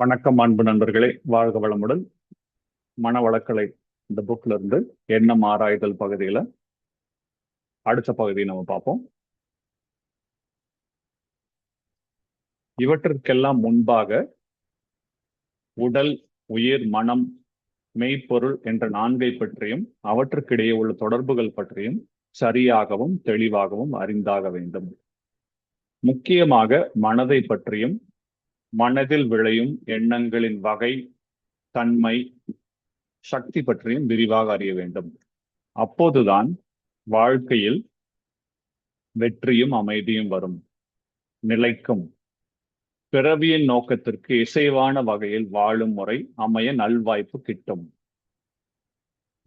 வணக்கம் அன்பு நண்பர்களே, வாழ்க வளமுடன். மனவளக்கலை இந்த புக்ல இருந்து எண்ணம் ஆராய்தல் பகுதியில அடுத்த பகுதியை நம்ம பார்ப்போம். இவற்றிற்கெல்லாம் முன்பாக உடல், உயிர், மனம், மெய்ப்பொருள் என்ற நான்கை பற்றியும் அவற்றுக்கிடையே உள்ள தொடர்புகள் பற்றியும் சரியாகவும் தெளிவாகவும் அறிந்தாக வேண்டும். முக்கியமாக மனதை பற்றியும் மனதில் விளையும் எண்ணங்களின் வகை, தன்மை, சக்தி பற்றியும் விரிவாக அறிய வேண்டும். அப்போதுதான் வாழ்க்கையில் வெற்றியும் அமைதியும் வரும், நிலைக்கும். பிறவியின் நோக்கத்திற்கு இசைவான வகையில் வாழும் முறை அமைய நல்வாய்ப்பு கிட்டும்.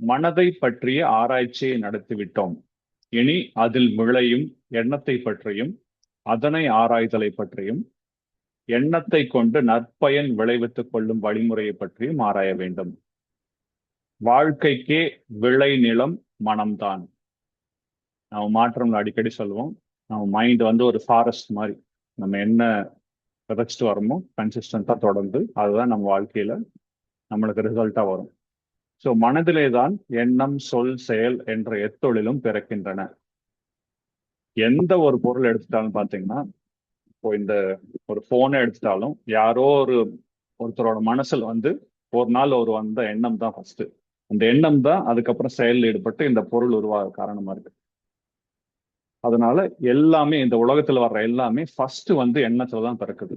மனதை பற்றிய ஆராய்ச்சியை நடத்திவிட்டோம். இனி அதில் விளையும் எண்ணத்தை பற்றியும் அதனை ஆராய்தலை பற்றியும் எண்ணத்தை கொண்டு நற்பயன் விளைவித்துக் கொள்ளும் வழிமுறையை பற்றியும் ஆராய வேண்டும். வாழ்க்கைக்கே விளை நிலம் மனம்தான். நம்ம மாற்றம் அடிக்கடி சொல்லுவோம், நம்ம மைண்ட் ஒரு ஃபாரஸ்ட் மாதிரி. நம்ம என்ன விதைச்சிட்டு வரமோ கன்சிஸ்டண்டா தொடர்ந்து அதுதான் நம்ம வாழ்க்கையில நம்மளுக்கு ரிசல்ட்டா வரும். ஸோ மனதிலே தான் எண்ணம், சொல், செயல் என்ற எத்தொழிலும் பிறக்கின்றன. எந்த ஒரு பொருள் எடுத்துட்டாலும் பாத்தீங்கன்னா, இப்போ இந்த ஒரு போனை எடுத்துட்டாலும் யாரோ ஒருத்தரோட மனசில் ஒரு நாள் வந்த எண்ணம் தான் ஃபர்ஸ்ட். அந்த எண்ணம் தான் அதுக்கப்புறம் செயலில் ஈடுபட்டு இந்த பொருள் உருவாக காரணமா இருக்கு. அதனால எல்லாமே இந்த உலகத்துல வர்ற எல்லாமே ஃபர்ஸ்ட் எண்ணத்துல தான் பிறக்குது.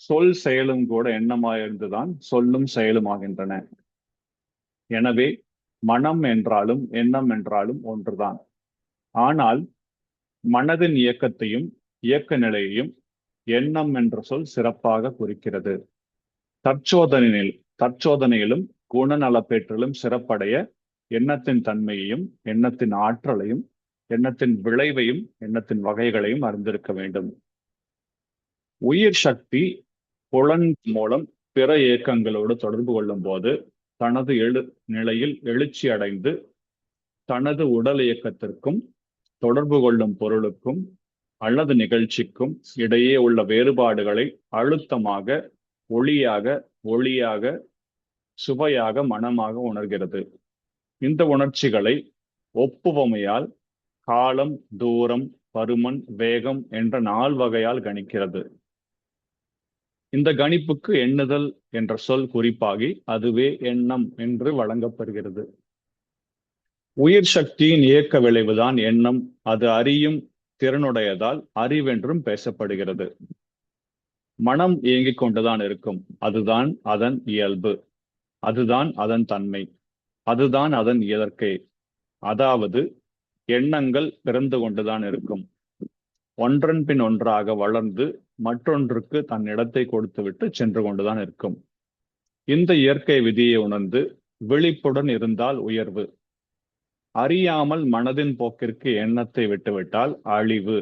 சொல் செயலும் கூட எண்ணமாக இருந்துதான் சொல்லும் செயலும் ஆகின்றன. எனவே மனம் என்றாலும் எண்ணம் என்றாலும் ஒன்றுதான். ஆனால் மனதின் இயக்கத்தையும் இயக்க நிலையையும் எண்ணம் என்ற சொல் சிறப்பாக குறிக்கிறது. தற்சோதனையிலும் குணநலப்பேற்றிலும் சிறப்படைய எண்ணத்தின் தன்மையையும் எண்ணத்தின் ஆற்றலையும் எண்ணத்தின் விளைவையும் எண்ணத்தின் வகைகளையும் அறிந்திருக்க வேண்டும். உயிர் சக்தி புலன் மூலம் பிற இயக்கங்களோடு தொடர்பு கொள்ளும் போது தனது நிலையில் எழுச்சி அடைந்து தனது உடல் இயக்கத்திற்கும் தொடர்பு கொள்ளும் பொருளுக்கும் அல்லது நிகழ்ச்சிக்கும் இடையே உள்ள வேறுபாடுகளை அழுத்தமாக, ஒளியாக, சுவையாக, மனமாக உணர்கிறது. இந்த உணர்ச்சிகளை ஒப்புவமையால் காலம், தூரம், பருமன், வேகம் என்ற 4 வகையால் கணிக்கிறது. இந்த கணிப்புக்கு எண்ணுதல் என்ற சொல் குறிப்பாகி அதுவே எண்ணம் என்று வழங்கப்படுகிறது. உயிர் சக்தியின் இயக்க விளைவுதான் எண்ணம். அது அறியும் திறனுடையதால் அறிவென்றும் பேசப்படுகிறது. மனம் இயங்கிக் கொண்டுதான் இருக்கும். அதுதான் அதன் இயல்பு, அதுதான் அதன் தன்மை, அதுதான் அதன் இயற்கை. அதாவது எண்ணங்கள் பிறந்து கொண்டுதான் இருக்கும். ஒன்றன் பின் ஒன்றாக வளர்ந்து மற்றொன்றுக்கு தன் இடத்தை கொடுத்துவிட்டு சென்று கொண்டுதான் இருக்கும். இந்த இயற்கை விதியை உணர்ந்து விழிப்புடன் இருந்தால் உயர்வு. அறியாமல் மனதின் போக்கிற்கு எண்ணத்தை விட்டுவிட்டால் அழிவு.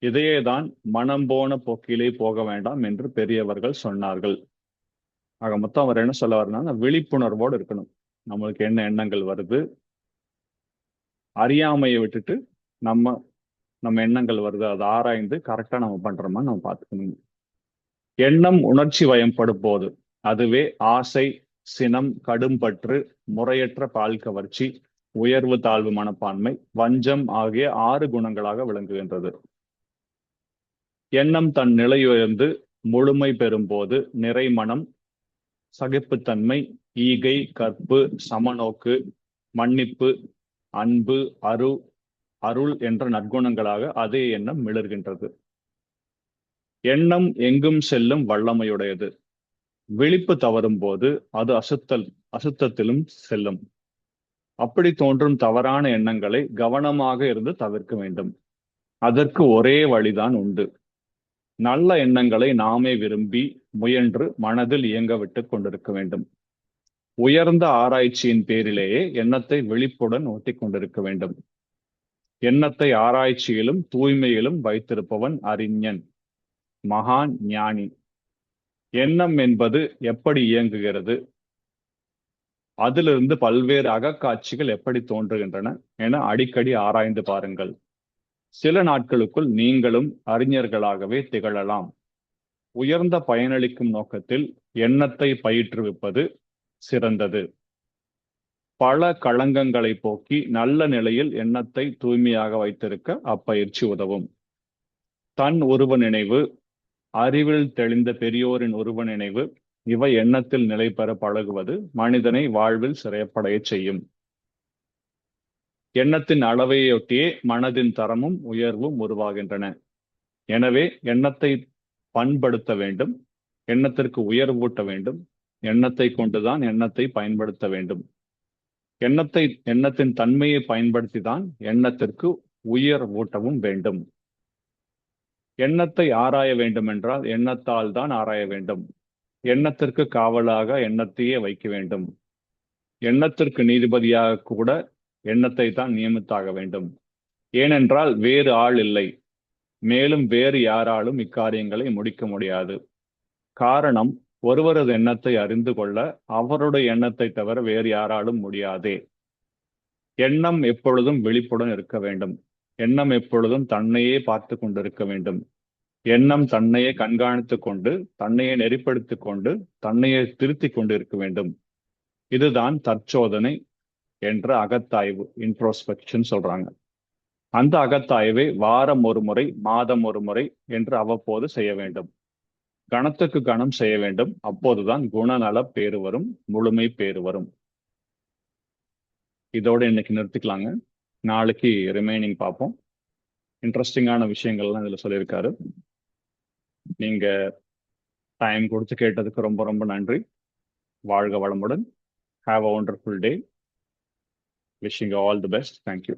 இதையேதான் மனம் போன போக்கிலே போக வேண்டாம் என்று பெரியவர்கள் சொன்னார்கள். ஆக மொத்தம் அவர் என்ன சொல்ல வரனா, விழிப்புணர்வோடு இருக்கணும். நம்மளுக்கு என்ன எண்ணங்கள் வருது, அறியாமையை விட்டுட்டு நம்ம எண்ணங்கள் வருது அதை ஆராய்ந்து கரெக்டா நம்ம பண்றோமா நம்ம பார்த்துக்கணும். எண்ணம் உணர்ச்சி வயப்படும் போது அதுவே ஆசை, சினம், கடும்பற்று, முறையற்ற பால் கவர்ச்சி, உயர்வு தாழ்வு மனப்பான்மை, வஞ்சம் ஆகிய 6 குணங்களாக விளங்குகின்றது. எண்ணம் தன் நிலையுயர்ந்து முழுமை பெறும் போது நிறைமனம், சகிப்புத்தன்மை, ஈகை, கற்பு, சமநோக்கு, மன்னிப்பு, அன்பு, அருள் என்ற நற்குணங்களாக அதே எண்ணம் மிளர்கின்றது. எண்ணம் எங்கும் செல்லும் வல்லமையுடையது. விழிப்பு தவறும் போது அது அசுத்தத்திலும் செல்லும். அப்படி தோன்றும் தவறான எண்ணங்களை கவனமாக இருந்து தவிர்க்க வேண்டும். அதற்கு ஒரே வழிதான் உண்டு. நல்ல எண்ணங்களை நாமே விரும்பி முயன்று மனதில் இயங்க விட்டுக் கொண்டிருக்க வேண்டும். உயர்ந்த ஆராய்ச்சியின் பேரிலேயே எண்ணத்தை விழிப்புடன் ஓட்டிக் கொண்டிருக்க வேண்டும். எண்ணத்தை ஆராய்ச்சியிலும் தூய்மையிலும் வைத்திருப்பவன் அறிஞன், மகான், ஞானி. எண்ணம் என்பது எப்படி இயங்குகிறது, அதிலிருந்து பல்வேறு அகக்காட்சிகள் எப்படி தோன்றுகின்றன என அடிக்கடி ஆராய்ந்து பாருங்கள். சில நாட்களுக்குள் நீங்களும் அறிஞர்களாகவே திகழலாம். உயர்ந்த பயனளிக்கும் நோக்கத்தில் எண்ணத்தை பயிற்றுவிப்பது சிறந்தது. பல களங்கங்களை போக்கி நல்ல நிலையில் எண்ணத்தை தூய்மையாக வைத்திருக்க அப்பயிற்சி உதவும். தன் உருவ நினைவு, அறிவில் தெளிந்த பெரியோரின் உருவ நினைவு, இவை எண்ணத்தில் நிலை பெற பழகுவது மனிதனை வாழ்வில் சிறைப்படைய செய்யும். எண்ணத்தின் அளவையொட்டியே மனதின் தரமும் உயர்வும் உருவாகின்றன. எனவே எண்ணத்தை பண்படுத்த வேண்டும், எண்ணத்திற்கு உயர்வூட்ட வேண்டும், எண்ணத்தை கொண்டுதான் எண்ணத்தை பயன்படுத்த வேண்டும். எண்ணத்தின் தன்மையை பயன்படுத்தி தான் எண்ணத்திற்கு உயர் ஊட்டவும் வேண்டும். எண்ணத்தை ஆராய வேண்டும் என்றால் எண்ணத்தால் தான் ஆராய வேண்டும். எண்ணத்திற்கு காவலாக எண்ணத்தையே வைக்க வேண்டும். எண்ணத்திற்கு நீதிபதியாக கூட எண்ணத்தை தான் நியமித்தாக வேண்டும். ஏனென்றால் வேறு ஆள் இல்லை, மேலும் வேறு யாராலும் இக்காரியங்களை முடிக்க முடியாது. காரணம், ஒருவரது எண்ணத்தை அறிந்து கொள்ள அவருடைய எண்ணத்தை தவிர வேறு யாராலும் முடியாதே. எண்ணம் எப்பொழுதும் விழிப்புடன் இருக்க வேண்டும். எண்ணம் எப்பொழுதும் தன்னையே பார்த்து கொண்டிருக்க வேண்டும். எண்ணம் தன்னையே கண்காணித்துக் கொண்டு, தன்னையே நெறிப்படுத்திக் கொண்டு, தன்னையே திருத்திக் கொண்டு இருக்க வேண்டும். இதுதான் தற்சோதனை என்ற அகத்தாய்வு, இன்ட்ரோஸ்பெக்ஷன் சொல்றாங்க. அந்த அகத்தாய்வை வாரம் ஒரு முறை, மாதம் ஒரு முறை என்று அவ்வப்போது செய்ய வேண்டும். கணத்துக்கு கணம் செய்ய வேண்டும். அப்போதுதான் குணநல பேறு வரும், முழுமை பேறு வரும். இதோட இன்னைக்கு நிறுத்திக்கலாங்க. நாளைக்கு ரிமைனிங் பார்ப்போம். இன்ட்ரெஸ்டிங்கான விஷயங்கள்லாம் இதுல சொல்லியிருக்காரு. நீங்க டைம் கொடுத்து கேட்டதுக்கு ரொம்ப ரொம்ப நன்றி. வாழ்க வளமுடன். Have a wonderful day. Wishing you all the best. Thank you.